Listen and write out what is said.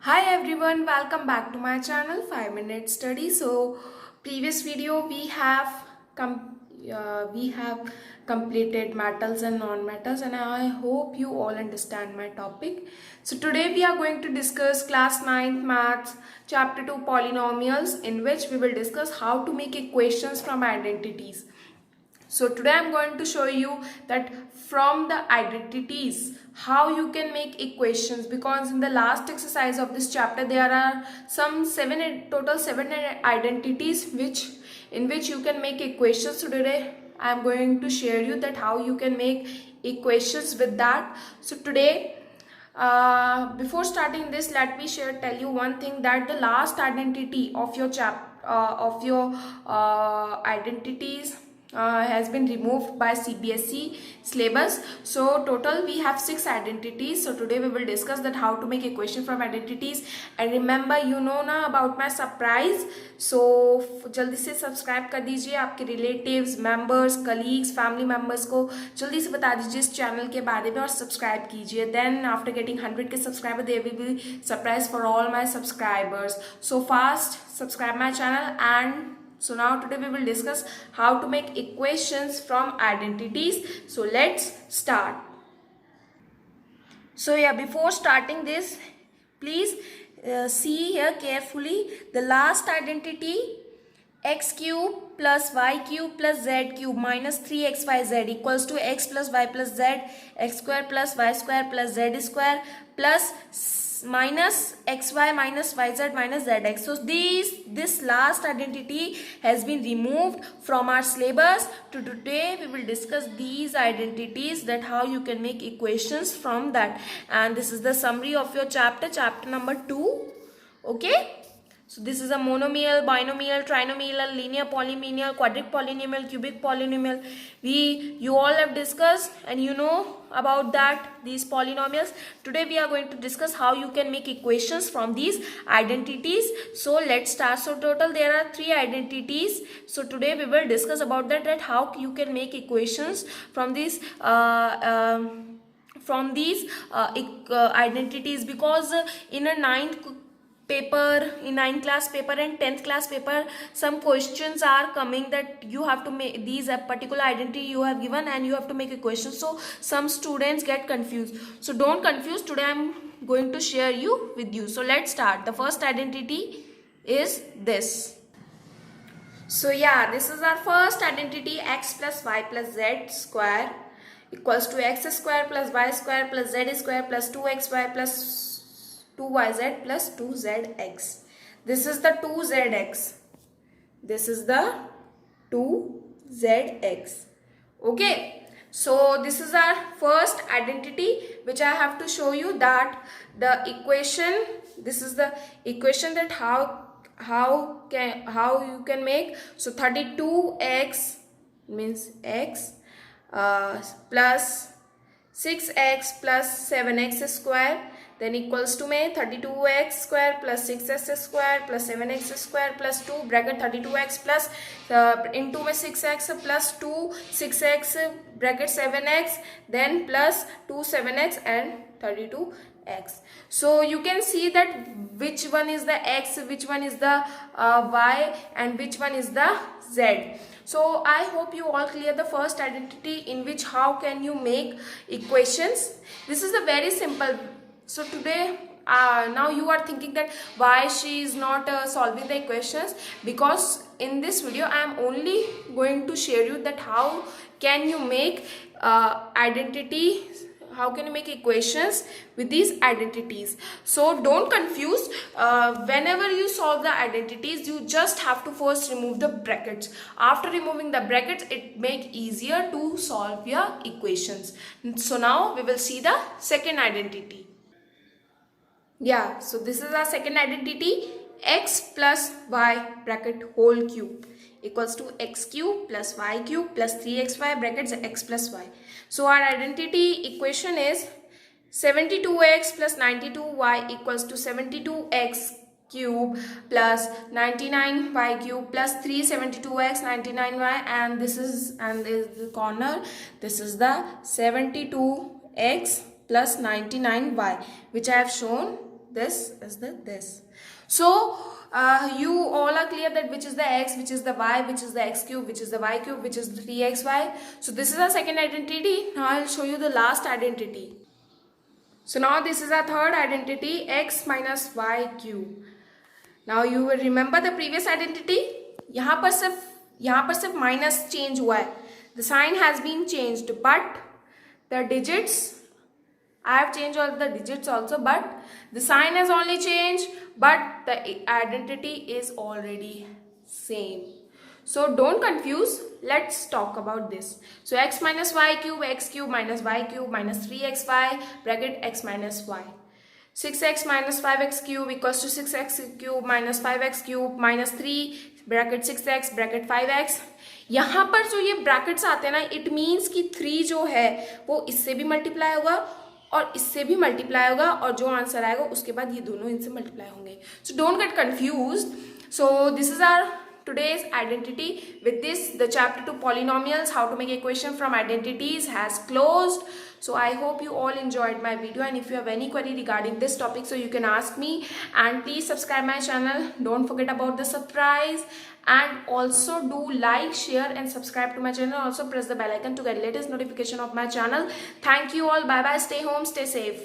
Hi everyone, welcome back to my channel 5 minute study. So previous video we have completed metals and non-metals, and I hope you all understand my topic. So today we are going to discuss class 9th maths chapter 2 polynomials, in which we will discuss how to make equations from identities. So today I'm going to show you that from the identities how you can make equations, because in the last exercise of this chapter there are some total seven identities in which you can make equations. So today I'm going to share you that how you can make equations with that. So today before starting this, let me tell you one thing, that the last identity of your identities has been removed by CBSE syllabus. So total we have 6 identities. So today we will discuss that how to make equation from identities. And remember, you know ना about my surprise. So जल्दी से subscribe कर दीजिए, आपके relatives, members, colleagues, family members को जल्दी से बता दीजिए इस चैनल के बारे में और सब्सक्राइब कीजिए. Then after getting 100 subscriber there will be surprise for all my subscribers. So fast subscribe my channel. And so now today we will discuss how to make equations from identities. So let's start. So yeah, before starting this, please see here carefully the last identity, x cube plus y cube plus z cube minus 3xyz equals to x plus y plus z, x square plus y square plus z square plus minus xy minus yz minus zx. So this last identity has been removed from our syllabus. Today we will discuss these identities, that how you can make equations from that. And this is the summary of your chapter number 2. Okay, so this is a monomial, binomial, trinomial, linear polynomial, quadric polynomial, cubic polynomial. You all have discussed and you know about that, these polynomials. Today we are going to discuss how you can make equations from these identities. So let's start. So total there are 3 identities. So today we will discuss about that how you can make equations from these identities, because in a 9th class paper and 10th class paper, some questions are coming that you have to make these a particular identity you have given and you have to make a question. So some students get confused. So don't confuse. Today I'm going to share you with you. So let's start. The first identity is this. So yeah, this is our first identity, x plus y plus z square equals to x square plus y square plus z square plus 2xy plus 2yz plus 2zx. This is the 2zx. This is the 2zx. Okay. So this is our first identity which I have to show you, that the equation, this is the equation that how you can make. So 32x means x plus 6x plus 7x square, then equals to में 32x square plus 6x square plus 7x square plus 2 bracket 32x plus into में 6x plus 2 6x bracket 7x, then plus 2 7x and 32x. So you can see that which one is the x, which one is the y, and which one is the z. So I hope you all clear the first identity, in which how can you make equations. This is a very simple. So today now you are thinking that why she is not solving the equations, because in this video I am only going to share you that how can you make how can you make equations with these identities. So don't confuse. Whenever you solve the identities, you just have to first remove the brackets. After removing the brackets, it makes easier to solve your equations. So now we will see the second identity. Yeah, so this is our second identity, x plus y bracket whole cube equals to x cube plus y cube plus 3xy brackets x plus y. So our identity equation is 72x plus 92y equals to 72x cube plus 99y cube plus 372x 99y, and this is the corner. This is the 72x plus 99y which I have shown this is the this. So you all are clear that which is the x, which is the y, which is the x cube, which is the y cube, which is the 3xy. So this is our second identity. Now I'll show you the last identity. So now this is our third identity, x minus y cube. Now you will remember the previous identity. यहाँ पर सिर्फ minus change हुआ है. The sign has been changed, but the digits, I have changed all the digits also, but the sign has only changed, but the identity is already same. So don't confuse. Let's talk about this. So x minus y cube minus y cube minus 3xy bracket x minus y. 6x minus 5x cube equals to 6x cube minus 5x cube minus 3 bracket 6x bracket 5x. यहाँ पर जो ये brackets आते हैं ना, it means कि 3 जो है वो इससे भी मल्टीप्लाई होगा और इससे भी मल्टीप्लाई होगा, और जो आंसर आएगा उसके बाद ये दोनों इनसे मल्टीप्लाई होंगे. So don't get confused. So this is our today's identity. With this, the chapter 2 polynomials, how to make equation from identities, has closed. So I hope you all enjoyed my video, and if you have any query regarding this topic, so you can ask me. And please subscribe my channel. Don't forget about the surprise, and also do like, share and subscribe to my channel. Also press the bell icon to get latest notification of my channel. Thank you all. Bye bye. Stay home, stay safe.